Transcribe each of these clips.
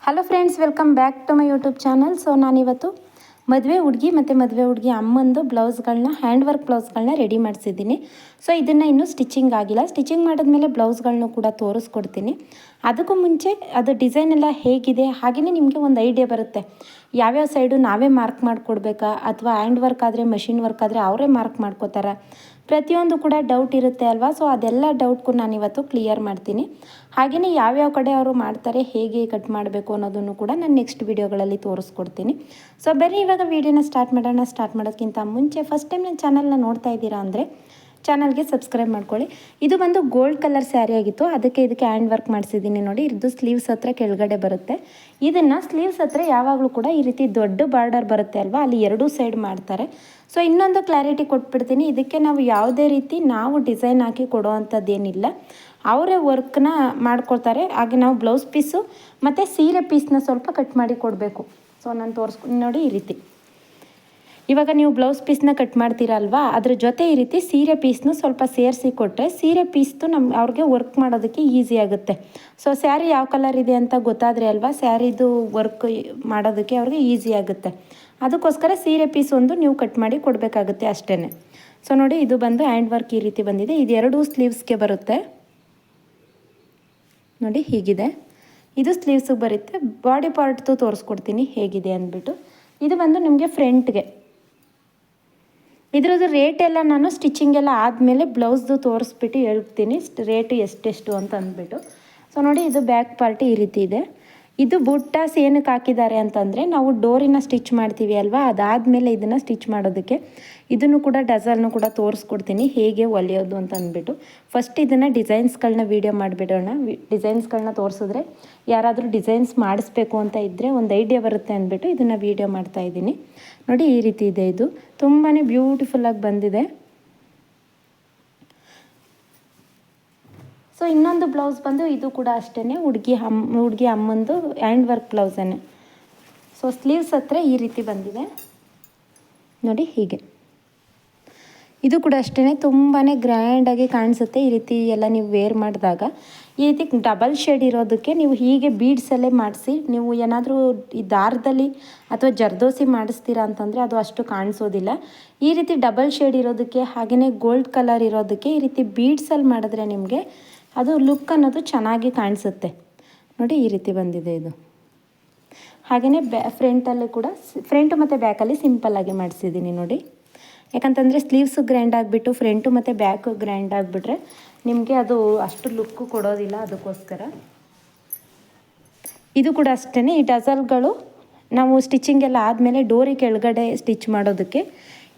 Hello friends, welcome back to my YouTube channel. So ನಾನಿವತ್ತು ಮದುವೆ ಹುಡುಗಿ ಮತ್ತು ಮದುವೆ ಹುಡುಗಿ ಅಮ್ಮಂದು ಬ್ಲೌಸ್ಗಳನ್ನ ಹ್ಯಾಂಡ್ ವರ್ಕ್ ಬ್ಲೌಸ್ಗಳನ್ನ ರೆಡಿ ಮಾಡಿಸಿದ್ದೀನಿ. ಸೊ ಇದನ್ನು ಇನ್ನೂ ಸ್ಟಿಚಿಂಗ್ ಆಗಿಲ್ಲ. ಸ್ಟಿಚಿಂಗ್ ಮಾಡಿದ್ಮೇಲೆ ಬ್ಲೌಸ್ಗಳನ್ನೂ ಕೂಡ ತೋರಿಸ್ಕೊಡ್ತೀನಿ. ಅದಕ್ಕೂ ಮುಂಚೆ ಅದು ಡಿಸೈನ್ ಎಲ್ಲ ಹೇಗಿದೆ ಹಾಗೆಯೇ ನಿಮಗೆ ಒಂದು ಐಡಿಯಾ ಬರುತ್ತೆ. ಯಾವ್ಯಾವ ಸೈಡು ನಾವೇ ಮಾರ್ಕ್ ಮಾಡಿಕೊಡ್ಬೇಕಾ ಅಥವಾ ಹ್ಯಾಂಡ್ ವರ್ಕ್ ಆದರೆ ಮಷಿನ್ ವರ್ಕ್ ಆದರೆ ಅವರೇ ಮಾರ್ಕ್ ಮಾಡ್ಕೋತಾರೆ, ಪ್ರತಿಯೊಂದು ಕೂಡ ಡೌಟ್ ಇರುತ್ತೆ ಅಲ್ವಾ. ಸೊ ಅದೆಲ್ಲ ಡೌಟ್ಗೂ ನಾನಿವತ್ತು ಕ್ಲಿಯರ್ ಮಾಡ್ತೀನಿ. ಹಾಗೆಯೇ ಯಾವ್ಯಾವ ಕಡೆ ಅವರು ಮಾಡ್ತಾರೆ, ಹೇಗೆ ಕಟ್ ಮಾಡಬೇಕು ಅನ್ನೋದನ್ನು ಕೂಡ ನಾನು ನೆಕ್ಸ್ಟ್ ವೀಡಿಯೋಗಳಲ್ಲಿ ತೋರಿಸ್ಕೊಡ್ತೀನಿ. ಸೊ ಬರೀ ಇವಾಗ ವೀಡಿಯೋನ ಸ್ಟಾರ್ಟ್ ಮಾಡೋಣ. ಸ್ಟಾರ್ಟ್ ಮಾಡೋದಕ್ಕಿಂತ ಮುಂಚೆ ಫಸ್ಟ್ ಟೈಮ್ ನನ್ನ ಚಾನಲ್ನ ನೋಡ್ತಾ ಇದ್ದೀರಾ ಅಂದರೆ ಚಾನಲ್ಗೆ ಸಬ್ಸ್ಕ್ರೈಬ್ ಮಾಡ್ಕೊಳ್ಳಿ. ಇದು ಬಂದು ಗೋಲ್ಡ್ ಕಲರ್ ಸ್ಯಾರಿ ಆಗಿತ್ತು, ಅದಕ್ಕೆ ಹ್ಯಾಂಡ್ ವರ್ಕ್ ಮಾಡಿಸಿದ್ದೀನಿ ನೋಡಿ. ಇದು ಸ್ಲೀವ್ಸ್ ಹತ್ರ ಕೆಳಗಡೆ ಬರುತ್ತೆ. ಇದನ್ನು ಸ್ಲೀವ್ಸ್ ಹತ್ರ ಯಾವಾಗಲೂ ಕೂಡ ಈ ರೀತಿ ದೊಡ್ಡ ಬಾರ್ಡರ್ ಬರುತ್ತೆ ಅಲ್ವಾ, ಅಲ್ಲಿ ಎರಡೂ ಸೈಡ್ ಮಾಡ್ತಾರೆ. ಸೊ ಇನ್ನೊಂದು ಕ್ಲಾರಿಟಿ ಕೊಟ್ಬಿಡ್ತೀನಿ, ಇದಕ್ಕೆ ನಾವು ಯಾವುದೇ ರೀತಿ ನಾವು ಡಿಸೈನ್ ಹಾಕಿ ಕೊಡೋ ಅಂಥದ್ದೇನಿಲ್ಲ, ಅವರೇ ವರ್ಕ್ನ ಮಾಡ್ಕೊಳ್ತಾರೆ. ಹಾಗೆ ನಾವು ಬ್ಲೌಸ್ ಪೀಸು ಮತ್ತು ಸೀರೆ ಪೀಸ್ನ ಸ್ವಲ್ಪ ಕಟ್ ಮಾಡಿ ಕೊಡಬೇಕು. ಸೊ ನಾನು ತೋರಿಸ್ಕೊಂಡು ನೋಡಿ, ಈ ರೀತಿ ಇವಾಗ ನೀವು ಬ್ಲೌಸ್ ಪೀಸ್ನ ಕಟ್ ಮಾಡ್ತೀರಲ್ವಾ, ಅದ್ರ ಜೊತೆ ಈ ರೀತಿ ಸೀರೆ ಪೀಸ್ನು ಸ್ವಲ್ಪ ಸೇರಿಸಿ ಕೊಟ್ಟರೆ ಸೀರೆ ಪೀಸ್ದು ಅವ್ರಿಗೆ ವರ್ಕ್ ಮಾಡೋದಕ್ಕೆ ಈಸಿ ಆಗುತ್ತೆ. ಸೊ ಸ್ಯಾರಿ ಯಾವ ಕಲರ್ ಇದೆ ಅಂತ ಗೊತ್ತಾದರೆ ಅಲ್ವಾ ಸ್ಯಾರಿದು ವರ್ಕ್ ಮಾಡೋದಕ್ಕೆ ಅವ್ರಿಗೆ ಈಸಿ ಆಗುತ್ತೆ. ಅದಕ್ಕೋಸ್ಕರ ಸೀರೆ ಪೀಸ್ ಒಂದು ನೀವು ಕಟ್ ಮಾಡಿ ಕೊಡಬೇಕಾಗುತ್ತೆ ಅಷ್ಟೇ. ಸೊ ನೋಡಿ, ಇದು ಬಂದು ಹ್ಯಾಂಡ್ ವರ್ಕ್ ಈ ರೀತಿ ಬಂದಿದೆ. ಇದು ಎರಡೂ ಸ್ಲೀವ್ಸ್ಗೆ ಬರುತ್ತೆ ನೋಡಿ, ಹೀಗಿದೆ. ಇದು ಸ್ಲೀವ್ಸಿಗೆ ಬರುತ್ತೆ. ಬಾಡಿ ಪಾರ್ಟ್ದು ತೋರಿಸ್ಕೊಡ್ತೀನಿ ಹೇಗಿದೆ ಅಂದ್ಬಿಟ್ಟು. ಇದು ಬಂದು ನಿಮಗೆ ಫ್ರಂಟ್ಗೆ. ಇದ್ರದ್ದು ರೇಟ್ ಎಲ್ಲ ನಾನು ಸ್ಟಿಚಿಂಗ್ ಎಲ್ಲ ಆದಮೇಲೆ ಬ್ಲೌಸ್ದು ತೋರಿಸ್ಬಿಟ್ಟು ಹೇಳ್ತೀನಿ ರೇಟು ಎಷ್ಟೆಷ್ಟು ಅಂತ ಅಂದ್ಬಿಟ್ಟು. ಸೊ ನೋಡಿ, ಇದು ಬ್ಯಾಕ್ ಪಾರ್ಟ್ ಈ ರೀತಿ ಇದೆ. ಇದು ಬುಟ್ಟಾಸ್ ಏನಕ್ಕೆ ಹಾಕಿದ್ದಾರೆ ಅಂತಂದರೆ, ನಾವು ಡೋರಿನ ಸ್ಟಿಚ್ ಮಾಡ್ತೀವಿ ಅಲ್ವಾ, ಅದಾದಮೇಲೆ ಇದನ್ನು ಸ್ಟಿಚ್ ಮಾಡೋದಕ್ಕೆ. ಇದನ್ನು ಕೂಡ ಡಜಲ್ನು ಕೂಡ ತೋರಿಸ್ಕೊಡ್ತೀನಿ ಹೇಗೆ ಹೊಲಿಯೋದು ಅಂತ ಅಂದ್ಬಿಟ್ಟು. ಫಸ್ಟ್ ಇದನ್ನು ಡಿಸೈನ್ಸ್ಗಳನ್ನ ವೀಡಿಯೋ ಮಾಡಿಬಿಡೋಣ. ಡಿಸೈನ್ಸ್ಗಳನ್ನ ತೋರಿಸಿದ್ರೆ ಯಾರಾದರೂ ಡಿಸೈನ್ಸ್ ಮಾಡಿಸ್ಬೇಕು ಅಂತ ಇದ್ದರೆ ಒಂದು ಐಡಿಯಾ ಬರುತ್ತೆ ಅಂದ್ಬಿಟ್ಟು ಇದನ್ನು ವೀಡಿಯೋ ಮಾಡ್ತಾಯಿದ್ದೀನಿ ನೋಡಿ. ಈ ರೀತಿ ಇದೆ. ಇದು ತುಂಬಾ ಬ್ಯೂಟಿಫುಲ್ಲಾಗಿ ಬಂದಿದೆ. ಸೊ ಇನ್ನೊಂದು ಬ್ಲೌಸ್ ಬಂದು ಇದು ಕೂಡ ಅಷ್ಟೇ ಹುಡುಗಿ ಅಮ್ಮಂದು ಹ್ಯಾಂಡ್ ವರ್ಕ್ ಬ್ಲೌಸನ್ನೇ. ಸೊ ಸ್ಲೀವ್ಸ್ ಹತ್ರ ಈ ರೀತಿ ಬಂದಿದೆ ನೋಡಿ, ಹೀಗೆ. ಇದು ಕೂಡ ಅಷ್ಟೇ ತುಂಬಾ ಗ್ರ್ಯಾಂಡಾಗಿ ಕಾಣಿಸುತ್ತೆ. ಈ ರೀತಿ ಎಲ್ಲ ನೀವು ವೇರ್ ಮಾಡಿದಾಗ ಈ ರೀತಿ ಡಬಲ್ ಶೇಡ್ ಇರೋದಕ್ಕೆ ನೀವು ಹೀಗೆ ಬೀಡ್ಸಲ್ಲೇ ಮಾಡಿಸಿ, ನೀವು ಏನಾದರೂ ಈ ದಾರದಲ್ಲಿ ಅಥವಾ ಜರ್ದೋಸಿ ಮಾಡಿಸ್ತೀರಾ ಅಂತಂದರೆ ಅದು ಅಷ್ಟು ಕಾಣಿಸೋದಿಲ್ಲ. ಈ ರೀತಿ ಡಬಲ್ ಶೇಡ್ ಇರೋದಕ್ಕೆ ಹಾಗೆಯೇ ಗೋಲ್ಡ್ ಕಲರ್ ಇರೋದಕ್ಕೆ ಈ ರೀತಿ ಬೀಡ್ಸಲ್ಲಿ ಮಾಡಿದ್ರೆ ನಿಮಗೆ ಅದು ಲುಕ್ ಅನ್ನೋದು ಚೆನ್ನಾಗಿ ಕಾಣಿಸುತ್ತೆ ನೋಡಿ. ಈ ರೀತಿ ಬಂದಿದೆ ಇದು. ಹಾಗೆಯೇ ಫ್ರಂಟಲ್ಲಿ ಕೂಡ ಫ್ರಂಟು ಮತ್ತು ಬ್ಯಾಕಲ್ಲಿ ಸಿಂಪಲ್ಲಾಗಿ ಮಾಡಿಸಿದ್ದೀನಿ ನೋಡಿ. ಯಾಕಂತಂದರೆ ಸ್ಲೀವ್ಸು ಗ್ರ್ಯಾಂಡ್ ಆಗಿಬಿಟ್ಟು ಫ್ರಂಟು ಮತ್ತು ಬ್ಯಾಕು ಗ್ರ್ಯಾಂಡ್ ಆಗಿಬಿಟ್ರೆ ನಿಮಗೆ ಅದು ಅಷ್ಟು ಲುಕ್ಕು ಕೊಡೋದಿಲ್ಲ. ಅದಕ್ಕೋಸ್ಕರ ಇದು ಕೂಡ ಅಷ್ಟೇ. ಈ ಡಜಲ್ಗಳು ನಾವು ಸ್ಟಿಚಿಂಗ್ ಎಲ್ಲ ಆದಮೇಲೆ ಡೋರಿ ಕೆಳಗಡೆ ಸ್ಟಿಚ್ ಮಾಡೋದಕ್ಕೆ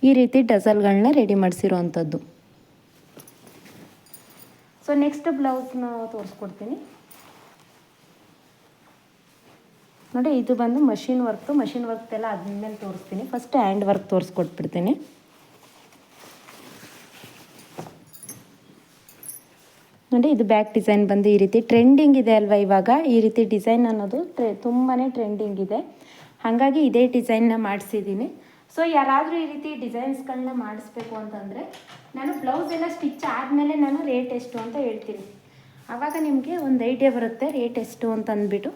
ಈ ರೀತಿ ಡಜಲ್ಗಳನ್ನ ರೆಡಿ ಮಾಡಿಸಿರೋ ಅಂಥದ್ದು. ಸೊ ನೆಕ್ಸ್ಟ್ ಬ್ಲೌಸ್ನ ತೋರಿಸ್ಕೊಡ್ತೀನಿ ನೋಡಿ. ಇದು ಬಂದು ಮಷಿನ್ ವರ್ಕ್ದೆಲ್ಲ ಆದಮೇಲೆ ತೋರಿಸ್ತೀನಿ. ಫಸ್ಟ್ ಹ್ಯಾಂಡ್ ವರ್ಕ್ ತೋರಿಸ್ಕೊಟ್ಬಿಡ್ತೀನಿ ನೋಡಿ. ಇದು ಬ್ಯಾಕ್ ಡಿಸೈನ್ ಬಂದು ಈ ರೀತಿ ಟ್ರೆಂಡಿಂಗ್ ಇದೆ ಅಲ್ವಾ ಇವಾಗ. ಈ ರೀತಿ ಡಿಸೈನ್ ಅನ್ನೋದು ತುಂಬಾ ಟ್ರೆಂಡಿಂಗ್ ಇದೆ, ಹಾಗಾಗಿ ಇದೇ ಡಿಸೈನ್ನ ಮಾಡಿಸಿದ್ದೀನಿ. ಸೊ ಯಾರಾದರೂ ಈ ರೀತಿ ಡಿಸೈನ್ಸ್ಗಳನ್ನ ಮಾಡಿಸ್ಬೇಕು ಅಂತಂದರೆ ನಾನು ಬ್ಲೌಸ್ ಎಲ್ಲ ಸ್ಟಿಚ್ ಆದಮೇಲೆ ನಾನು ರೇಟ್ ಎಷ್ಟು ಅಂತ ಹೇಳ್ತೀನಿ. ಆವಾಗ ನಿಮಗೆ ಒಂದು ಐಡಿಯಾ ಬರುತ್ತೆ ರೇಟ್ ಎಷ್ಟು ಅಂತ ಅಂದ್ಬಿಟ್ಟು.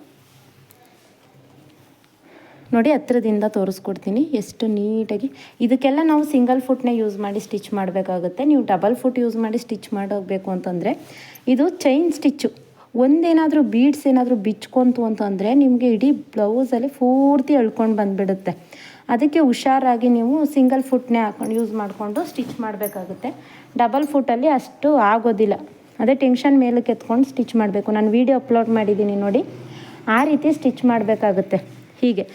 ನೋಡಿ, ಹತ್ರದಿಂದ ತೋರಿಸ್ಕೊಡ್ತೀನಿ ಎಷ್ಟು ನೀಟಾಗಿ. ಇದಕ್ಕೆಲ್ಲ ನಾವು ಸಿಂಗಲ್ ಫುಟ್ನೇ ಯೂಸ್ ಮಾಡಿ ಸ್ಟಿಚ್ ಮಾಡಬೇಕಾಗುತ್ತೆ. ನೀವು ಡಬಲ್ ಫುಟ್ ಯೂಸ್ ಮಾಡಿ ಸ್ಟಿಚ್ ಮಾಡೋಗಬೇಕು ಅಂತಂದರೆ ಇದು ಚೈನ್ ಸ್ಟಿಚ್ಚು. ಒಂದೇನಾದರೂ ಬೀಡ್ಸ್ ಏನಾದರೂ ಬಿಚ್ಕೊಂತು ಅಂತಂದರೆ ನಿಮಗೆ ಇಡೀ ಬ್ಲೌಸಲ್ಲಿ ಪೂರ್ತಿ ಎಳ್ಕೊಂಡು ಬಂದುಬಿಡುತ್ತೆ. ಅದಕ್ಕೆ ಹುಷಾರಾಗಿ ನೀವು ಸಿಂಗಲ್ ಫುಟ್ನೇ ಯೂಸ್ ಮಾಡಿಕೊಂಡು ಸ್ಟಿಚ್ ಮಾಡಬೇಕಾಗುತ್ತೆ. ಡಬಲ್ ಫುಟ್ಟಲ್ಲಿ ಅಷ್ಟು ಆಗೋದಿಲ್ಲ. ಅದೇ ಟೆನ್ಷನ್ ಮೇಲಕ್ಕೆ ಎತ್ಕೊಂಡು ಸ್ಟಿಚ್ ಮಾಡಬೇಕು. ನಾನು ವೀಡಿಯೋ ಅಪ್ಲೋಡ್ ಮಾಡಿದ್ದೀನಿ ನೋಡಿ, ಆ ರೀತಿ ಸ್ಟಿಚ್ ಮಾಡಬೇಕಾಗುತ್ತೆ. ಹೀಗೆ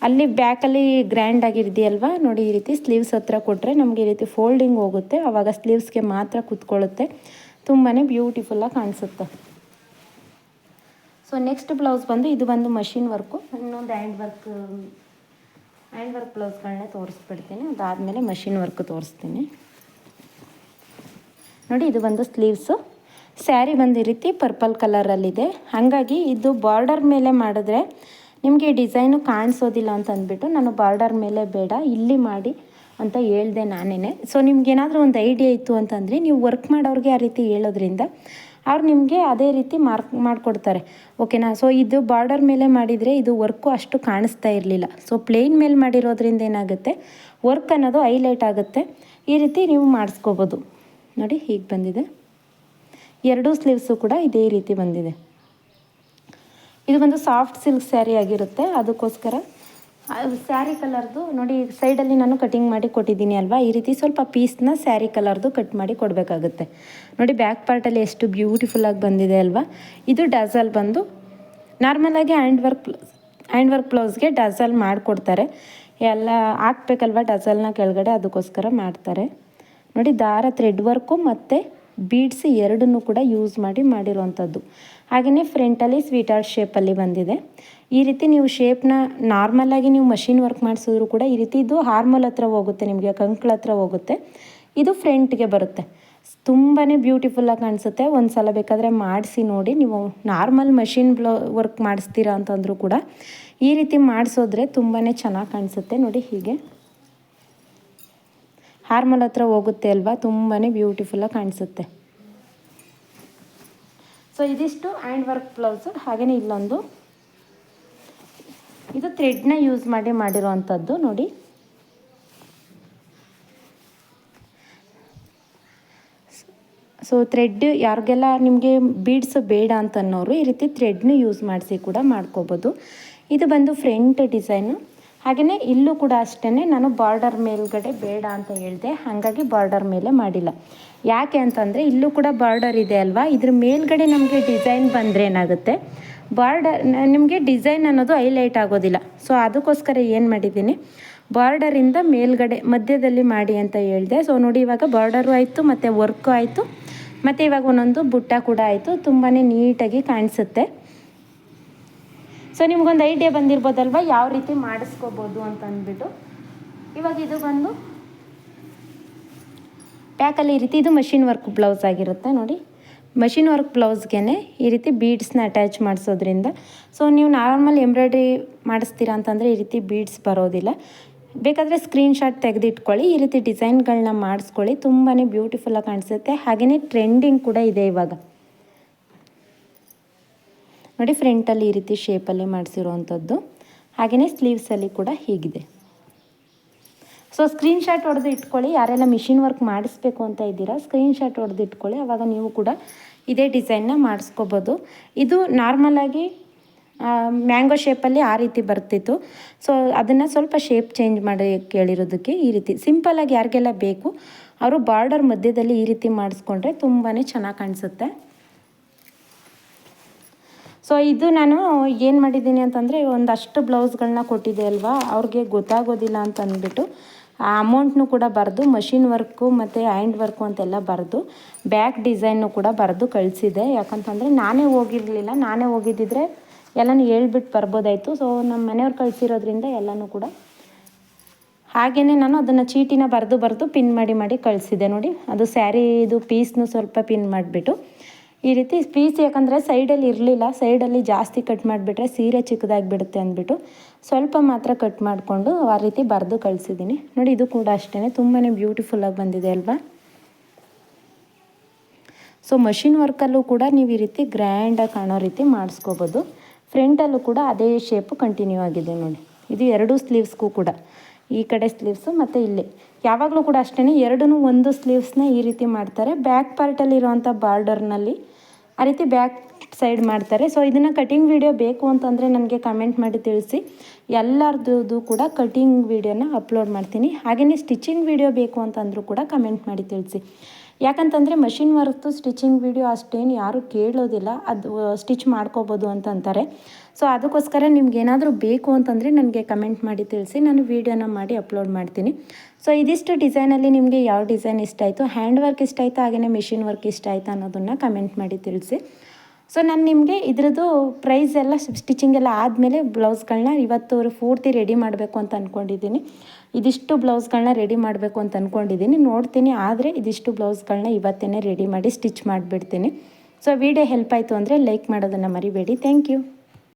ಅಲ್ಲಿ ಬ್ಯಾಕಲ್ಲಿ ಗ್ರ್ಯಾಂಡ್ ಆಗಿದೆಯಲ್ವಾ ನೋಡಿ, ಈ ರೀತಿ ಸ್ಲೀವ್ಸ್ ಹತ್ರ ಕೊಟ್ಟರೆ ನಮಗೆ ಈ ರೀತಿ ಫೋಲ್ಡಿಂಗ್ ಹೋಗುತ್ತೆ. ಆವಾಗ ಸ್ಲೀವ್ಸ್ಗೆ ಮಾತ್ರ ಕೂತ್ಕೊಳ್ಳುತ್ತೆ, ತುಂಬಾ ಬ್ಯೂಟಿಫುಲ್ಲಾಗಿ ಕಾಣಿಸುತ್ತೆ. ಸೊ ನೆಕ್ಸ್ಟ್ ಬ್ಲೌಸ್ ಬಂದು ಇದು ಬಂದು ಮಷಿನ್ ವರ್ಕು. ಇನ್ನೊಂದು ಹ್ಯಾಂಡ್ ವರ್ಕ್ ಬ್ಲೌಸ್ಗಳನ್ನೇ ತೋರಿಸ್ಬಿಡ್ತೀನಿ. ಅದಾದಮೇಲೆ ಮಷಿನ್ ವರ್ಕ್ ತೋರಿಸ್ತೀನಿ ನೋಡಿ. ಇದು ಬಂದು ಸ್ಲೀವ್ಸು. ಸ್ಯಾರಿ ಬಂದು ಈ ರೀತಿ ಪರ್ಪಲ್ ಕಲರಲ್ಲಿದೆ, ಹಾಗಾಗಿ ಇದು ಬಾರ್ಡರ್ ಮೇಲೆ ಮಾಡಿದ್ರೆ ನಿಮಗೆ ಡಿಸೈನು ಕಾಣಿಸೋದಿಲ್ಲ ಅಂತ ಅಂದ್ಬಿಟ್ಟು ನಾನು ಬಾರ್ಡರ್ ಮೇಲೆ ಬೇಡ ಇಲ್ಲಿ ಮಾಡಿ ಅಂತ ಹೇಳ್ದೆ ನಾನೇ. ಸೊ ನಿಮ್ಗೇನಾದರೂ ಒಂದು ಐಡಿಯಾ ಇತ್ತು ಅಂತಂದರೆ ನೀವು ವರ್ಕ್ ಮಾಡೋರಿಗೆ ಆ ರೀತಿ ಹೇಳೋದ್ರಿಂದ ಅವ್ರು ನಿಮಗೆ ಅದೇ ರೀತಿ ಮಾರ್ಕ್ ಮಾಡಿಕೊಡ್ತಾರೆ, ಓಕೆನಾ. ಸೊ ಇದು ಬಾರ್ಡರ್ ಮೇಲೆ ಮಾಡಿದರೆ ಇದು ವರ್ಕು ಅಷ್ಟು ಕಾಣಿಸ್ತಾ ಇರಲಿಲ್ಲ. ಸೊ ಪ್ಲೇನ್ ಮೇಲೆ ಮಾಡಿರೋದ್ರಿಂದ ಏನಾಗುತ್ತೆ, ವರ್ಕ್ ಅನ್ನೋದು ಹೈಲೈಟ್ ಆಗುತ್ತೆ. ಈ ರೀತಿ ನೀವು ಮಾಡಿಸ್ಕೋಬೋದು. ನೋಡಿ ಹೀಗೆ ಬಂದಿದೆ. ಎರಡೂ ಸ್ಲೀವ್ಸು ಕೂಡ ಇದೇ ರೀತಿ ಬಂದಿದೆ. ಇದು ಬಂದು ಸಾಫ್ಟ್ ಸಿಲ್ಕ್ ಸ್ಯಾರಿ ಆಗಿರುತ್ತೆ. ಅದಕ್ಕೋಸ್ಕರ ಸ್ಯಾರಿ ಕಲರ್ದು ನೋಡಿ ಸೈಡಲ್ಲಿ ನಾನು ಕಟಿಂಗ್ ಮಾಡಿ ಕೊಟ್ಟಿದ್ದೀನಿ ಅಲ್ವಾ, ಈ ರೀತಿ ಸ್ವಲ್ಪ ಪೀಸ್ನ ಸ್ಯಾರಿ ಕಲರ್ದು ಕಟ್ ಮಾಡಿ ಕೊಡಬೇಕಾಗುತ್ತೆ. ನೋಡಿ ಬ್ಯಾಕ್ ಪಾರ್ಟಲ್ಲಿ ಎಷ್ಟು ಬ್ಯೂಟಿಫುಲ್ಲಾಗಿ ಬಂದಿದೆ ಅಲ್ವಾ. ಇದು ಡಜಲ್ ಬಂದು ನಾರ್ಮಲಾಗಿ ಹ್ಯಾಂಡ್ ವರ್ಕ್ ಬ್ಲೌಸ್ಗೆ ಡಜಲ್ ಮಾಡಿಕೊಡ್ತಾರೆ. ಎಲ್ಲ ಹಾಕ್ಬೇಕಲ್ವ ಡಜಲ್ನ ಕೆಳಗಡೆ, ಅದಕ್ಕೋಸ್ಕರ ಮಾಡ್ತಾರೆ. ನೋಡಿ ದಾರ ಥ್ರೆಡ್ ವರ್ಕು ಮತ್ತು ಬೀಡ್ಸ್ ಎರಡನ್ನೂ ಕೂಡ ಯೂಸ್ ಮಾಡಿರೋವಂಥದ್ದು. ಹಾಗೆಯೇ ಫ್ರಂಟಲ್ಲಿ ಸ್ವೀಟ್ ಹಾರ್ಟ್ ಶೇಪಲ್ಲಿ ಬಂದಿದೆ. ಈ ರೀತಿ ನೀವು ಶೇಪ್ನ ನಾರ್ಮಲಾಗಿ ನೀವು ಮಷಿನ್ ವರ್ಕ್ ಮಾಡಿಸಿದ್ರು ಕೂಡ ಈ ರೀತಿ ಇದು ಹಾರ್ಮಲ್ ಹತ್ರ ಹೋಗುತ್ತೆ, ನಿಮಗೆ ಕಂಕ್ಳ ಹತ್ರ ಹೋಗುತ್ತೆ. ಇದು ಫ್ರಂಟ್ಗೆ ಬರುತ್ತೆ. ತುಂಬಾ ಬ್ಯೂಟಿಫುಲ್ಲಾಗಿ ಕಾಣಿಸುತ್ತೆ. ಒಂದು ಸಲ ಬೇಕಾದರೆ ಮಾಡಿಸಿ ನೋಡಿ. ನೀವು ನಾರ್ಮಲ್ ಮಷಿನ್ ವರ್ಕ್ ಮಾಡಿಸ್ತೀರಾ ಅಂತಂದರೂ ಕೂಡ ಈ ರೀತಿ ಮಾಡಿಸೋದ್ರೆ ತುಂಬಾ ಚೆನ್ನಾಗಿ ಕಾಣಿಸುತ್ತೆ. ನೋಡಿ ಹೀಗೆ ಹಾರ್ಮಲ್ ಹತ್ರ ಹೋಗುತ್ತೆ ಅಲ್ವಾ, ತುಂಬಾ ಬ್ಯೂಟಿಫುಲ್ಲಾಗಿ ಕಾಣಿಸುತ್ತೆ. ಸೊ ಇದಿಷ್ಟು ಹ್ಯಾಂಡ್ ವರ್ಕ್ ಬ್ಲೌಸು. ಹಾಗೆಯೇ ಇಲ್ಲೊಂದು ಇದು ಥ್ರೆಡ್ನ ಯೂಸ್ ಮಾಡಿರೋವಂಥದ್ದು ನೋಡಿ. ಸೊ ಥ್ರೆಡ್ ಯಾರಿಗೆಲ್ಲ ನಿಮಗೆ ಬೀಡ್ಸ್ ಬೇಡ ಅಂತನ್ನೋರು ಈ ರೀತಿ ಥ್ರೆಡ್ನ ಯೂಸ್ ಮಾಡಿಸಿ ಕೂಡ ಮಾಡ್ಕೋಬೋದು. ಇದು ಬಂದು ಫ್ರಂಟ್ ಡಿಸೈನು. ಹಾಗೆಯೇ ಇಲ್ಲೂ ಕೂಡ ಅಷ್ಟೇ ನಾನು ಬಾರ್ಡರ್ ಮೇಲ್ಗಡೆ ಬೇಡ ಅಂತ ಹೇಳಿದೆ, ಹಾಗಾಗಿ ಬಾರ್ಡರ್ ಮೇಲೆ ಮಾಡಿಲ್ಲ. ಯಾಕೆ ಅಂತಂದರೆ ಇಲ್ಲೂ ಕೂಡ ಬಾರ್ಡರ್ ಇದೆ ಅಲ್ವಾ, ಇದ್ರ ಮೇಲ್ಗಡೆ ನಮಗೆ ಡಿಸೈನ್ ಬಂದರೆ ಏನಾಗುತ್ತೆ, ಬಾರ್ಡರ್ ನಿಮಗೆ ಡಿಸೈನ್ ಅನ್ನೋದು ಹೈಲೈಟ್ ಆಗೋದಿಲ್ಲ. ಸೊ ಅದಕ್ಕೋಸ್ಕರ ಏನು ಮಾಡಿದ್ದೀನಿ, ಬಾರ್ಡರಿಂದ ಮೇಲ್ಗಡೆ ಮಧ್ಯದಲ್ಲಿ ಮಾಡಿ ಅಂತ ಹೇಳಿದೆ. ಸೊ ನೋಡಿ ಇವಾಗ ಬಾರ್ಡರು ಆಯಿತು ಮತ್ತು ವರ್ಕು ಆಯಿತು, ಮತ್ತು ಇವಾಗ ಒಂದೊಂದು ಬುಟ್ಟ ಕೂಡ ಆಯಿತು. ತುಂಬಾ ನೀಟಾಗಿ ಕಾಣಿಸುತ್ತೆ. ಸೊ ನಿಮಗೊಂದು ಐಡಿಯಾ ಬಂದಿರ್ಬೋದಲ್ವ ಯಾವ ರೀತಿ ಮಾಡಿಸ್ಕೋಬೋದು ಅಂತ ಅಂದ್ಬಿಟ್ಟು. ಇವಾಗ ಇದು ಬಂದು ಪ್ಯಾಕಲ್ಲಿ ಈ ರೀತಿ ಇದು ಮಷಿನ್ ವರ್ಕ್ ಬ್ಲೌಸ್ ಆಗಿರುತ್ತೆ ನೋಡಿ. ಮಷಿನ್ ವರ್ಕ್ ಬ್ಲೌಸ್ಗೆ ಈ ರೀತಿ ಬೀಡ್ಸ್ನ ಅಟ್ಯಾಚ್ ಮಾಡಿಸೋದ್ರಿಂದ, ಸೊ ನೀವು ನಾರ್ಮಲ್ ಎಂಬ್ರಾಯ್ಡ್ರಿ ಮಾಡಿಸ್ತೀರಾ ಅಂತಂದರೆ ಈ ರೀತಿ ಬೀಡ್ಸ್ ಬರೋದಿಲ್ಲ. ಬೇಕಾದರೆ ಸ್ಕ್ರೀನ್ಶಾಟ್ ತೆಗೆದಿಟ್ಕೊಳ್ಳಿ, ಈ ರೀತಿ ಡಿಸೈನ್ಗಳನ್ನ ಮಾಡಿಸ್ಕೊಳ್ಳಿ, ತುಂಬಾ ಬ್ಯೂಟಿಫುಲ್ಲಾಗಿ ಕಾಣಿಸುತ್ತೆ. ಹಾಗೆಯೇ ಟ್ರೆಂಡಿಂಗ್ ಕೂಡ ಇದೆ ಇವಾಗ ನೋಡಿ. ಫ್ರಂಟಲ್ಲಿ ಈ ರೀತಿ ಶೇಪಲ್ಲಿ ಮಾಡಿಸಿರೋವಂಥದ್ದು. ಹಾಗೆಯೇ ಸ್ಲೀವ್ಸಲ್ಲಿ ಕೂಡ ಹೀಗಿದೆ. ಸೊ ಸ್ಕ್ರೀನ್ಶಾಟ್ ಹೊಡೆದು ಇಟ್ಕೊಳ್ಳಿ. ಯಾರೆಲ್ಲ ಮಿಷಿನ್ ವರ್ಕ್ ಮಾಡಿಸ್ಬೇಕು ಅಂತ ಇದ್ದೀರಾ ಸ್ಕ್ರೀನ್ಶಾಟ್ ಹೊಡೆದು ಇಟ್ಕೊಳ್ಳಿ, ಆವಾಗ ನೀವು ಕೂಡ ಇದೇ ಡಿಸೈನ್ನ ಮಾಡಿಸ್ಕೋಬೋದು. ಇದು ನಾರ್ಮಲಾಗಿ ಮ್ಯಾಂಗೋ ಶೇಪಲ್ಲಿ ಆ ರೀತಿ ಬರ್ತಿತ್ತು. ಸೊ ಅದನ್ನು ಸ್ವಲ್ಪ ಶೇಪ್ ಚೇಂಜ್ ಮಾಡಿ ಕೇಳಿರೋದಕ್ಕೆ ಈ ರೀತಿ ಸಿಂಪಲ್ಲಾಗಿ ಯಾರಿಗೆಲ್ಲ ಬೇಕು ಅವರು ಬಾರ್ಡರ್ ಮಧ್ಯದಲ್ಲಿ ಈ ರೀತಿ ಮಾಡಿಸ್ಕೊಂಡ್ರೆ ತುಂಬಾ ಚೆನ್ನಾಗಿ ಕಾಣಿಸುತ್ತೆ. ಸೊ ಇದು ನಾನು ಏನು ಮಾಡಿದ್ದೀನಿ ಅಂತಂದರೆ ಒಂದಷ್ಟು ಬ್ಲೌಸ್ಗಳನ್ನ ಕೊಟ್ಟಿದ್ದೆ ಅಲ್ವಾ, ಅವ್ರಿಗೆ ಗೊತ್ತಾಗೋದಿಲ್ಲ ಅಂತ ಅಂದ್ಬಿಟ್ಟು ಆ ಅಮೌಂಟ್ನು ಕೂಡ ಬರೆದು ಮಷಿನ್ ವರ್ಕು ಮತ್ತು ಹ್ಯಾಂಡ್ ವರ್ಕು ಅಂತೆಲ್ಲ ಬರೆದು ಬ್ಯಾಕ್ ಡಿಸೈನು ಕೂಡ ಬರೆದು ಕಳಿಸಿದೆ. ಯಾಕಂತಂದರೆ ನಾನೇ ಹೋಗಿರಲಿಲ್ಲ, ನಾನೇ ಹೋಗಿದ್ದಿದ್ರೆ ಎಲ್ಲನೂ ಹೇಳ್ಬಿಟ್ಟು ಬರ್ಬೋದಾಯಿತು. ಸೊ ನಮ್ಮ ಮನೆಯವ್ರು ಕಳಿಸಿರೋದ್ರಿಂದ ಎಲ್ಲನೂ ಕೂಡ ಹಾಗೆಯೇ ನಾನು ಅದನ್ನು ಚೀಟಿನ ಬರೆದು ಪಿನ್ ಮಾಡಿ ಕಳಿಸಿದೆ ನೋಡಿ. ಅದು ಸ್ಯಾರಿದು ಪೀಸ್ನು ಸ್ವಲ್ಪ ಪಿನ್ ಮಾಡಿಬಿಟ್ಟು ಈ ರೀತಿ ಪೀಸ್, ಯಾಕಂದರೆ ಸೈಡಲ್ಲಿ ಇರಲಿಲ್ಲ, ಸೈಡಲ್ಲಿ ಜಾಸ್ತಿ ಕಟ್ ಮಾಡಿಬಿಟ್ರೆ ಸೀರೆ ಚಿಕ್ಕದಾಗಿಬಿಡುತ್ತೆ ಅಂದ್ಬಿಟ್ಟು ಸ್ವಲ್ಪ ಮಾತ್ರ ಕಟ್ ಮಾಡಿಕೊಂಡು ಆ ರೀತಿ ಬರೆದು ಕಳಿಸಿದ್ದೀನಿ ನೋಡಿ. ಇದು ಕೂಡ ಅಷ್ಟೇ ತುಂಬಾ ಬ್ಯೂಟಿಫುಲ್ಲಾಗಿ ಬಂದಿದೆ ಅಲ್ವಾ. ಸೊ ಮಷಿನ್ ವರ್ಕಲ್ಲೂ ಕೂಡ ನೀವು ಈ ರೀತಿ ಗ್ರ್ಯಾಂಡಾಗಿ ಕಾಣೋ ರೀತಿ ಮಾಡಿಸ್ಕೋಬೋದು. ಫ್ರಂಟಲ್ಲೂ ಕೂಡ ಅದೇ ಶೇಪು ಕಂಟಿನ್ಯೂ ಆಗಿದೆ ನೋಡಿ. ಇದು ಎರಡೂ ಸ್ಲೀವ್ಸ್ಗೂ ಕೂಡ ಈ ಕಡೆ ಸ್ಲೀವ್ಸು ಮತ್ತು ಇಲ್ಲಿ ಯಾವಾಗಲೂ ಕೂಡ ಅಷ್ಟೇ ಎರಡೂ ಒಂದು ಸ್ಲೀವ್ಸ್ನ ಈ ರೀತಿ ಮಾಡ್ತಾರೆ. ಬ್ಯಾಕ್ ಪಾರ್ಟಲ್ಲಿರುವಂಥ ಬಾರ್ಡರ್ನಲ್ಲಿ ಆ ರೀತಿ ಬ್ಯಾಕ್ ಸೈಡ್ ಮಾಡ್ತಾರೆ. ಸೊ ಇದನ್ನು ಕಟಿಂಗ್ ವಿಡಿಯೋ ಬೇಕು ಅಂತಂದರೆ ನನಗೆ ಕಮೆಂಟ್ ಮಾಡಿ ತಿಳಿಸಿ, ಎಲ್ಲರದ್ದು ಕೂಡ ಕಟಿಂಗ್ ವಿಡಿಯೋನ ಅಪ್ಲೋಡ್ ಮಾಡ್ತೀನಿ. ಹಾಗೆಯೇ ಸ್ಟಿಚಿಂಗ್ ವಿಡಿಯೋ ಬೇಕು ಅಂತಂದರೂ ಕೂಡ ಕಮೆಂಟ್ ಮಾಡಿ ತಿಳಿಸಿ. ಯಾಕಂತಂದರೆ ಮಷಿನ್ ವರ್ಕ್ದು ಸ್ಟಿಚಿಂಗ್ ವಿಡಿಯೋ ಅಷ್ಟೇನು ಯಾರೂ ಕೇಳೋದಿಲ್ಲ, ಅದು ಸ್ಟಿಚ್ ಮಾಡ್ಕೋಬೋದು ಅಂತ ಅಂತಾರೆ. ಸೊ ಅದಕ್ಕೋಸ್ಕರ ನಿಮ್ಗೇನಾದರೂ ಬೇಕು ಅಂತಂದರೆ ನನಗೆ ಕಮೆಂಟ್ ಮಾಡಿ ತಿಳಿಸಿ, ನಾನು ವೀಡಿಯೋನ ಮಾಡಿ ಅಪ್ಲೋಡ್ ಮಾಡ್ತೀನಿ. ಸೊ ಇದಿಷ್ಟು ಡಿಸೈನಲ್ಲಿ ನಿಮಗೆ ಯಾವ ಡಿಸೈನ್ ಇಷ್ಟ ಆಯಿತು, ಹ್ಯಾಂಡ್ ವರ್ಕ್ ಇಷ್ಟ ಆಯಿತು ಹಾಗೆಯೇ ಮಿಷಿನ್ ವರ್ಕ್ ಇಷ್ಟ ಆಯಿತು ಅನ್ನೋದನ್ನು ಕಮೆಂಟ್ ಮಾಡಿ ತಿಳಿಸಿ. ಸೊ ನಾನು ನಿಮಗೆ ಇದ್ರದ್ದು ಪ್ರೈಸ್ ಎಲ್ಲ ಸ್ಟಿಚಿಂಗ್ ಎಲ್ಲ ಆದಮೇಲೆ ಬ್ಲೌಸ್ಗಳನ್ನ ಇವತ್ತು ಪೂರ್ತಿ ರೆಡಿ ಮಾಡಬೇಕು ಅಂತ ಅಂದ್ಕೊಂಡಿದ್ದೀನಿ. ಇದಿಷ್ಟು ಬ್ಲೌಸ್ಗಳನ್ನ ರೆಡಿ ಮಾಡಬೇಕು ಅಂತ ಅಂದ್ಕೊಂಡಿದ್ದೀನಿ, ನೋಡ್ತೀನಿ. ಆದರೆ ಇದಿಷ್ಟು ಬ್ಲೌಸ್ಗಳನ್ನ ಇವತ್ತೇ ರೆಡಿ ಮಾಡಿ ಸ್ಟಿಚ್ ಮಾಡಿಬಿಡ್ತೀನಿ. ಸೊ ವಿಡಿಯೋ ಹೆಲ್ಪ್ ಆಯಿತು ಅಂದರೆ ಲೈಕ್ ಮಾಡೋದನ್ನು ಮರಿಬೇಡಿ. Thank you.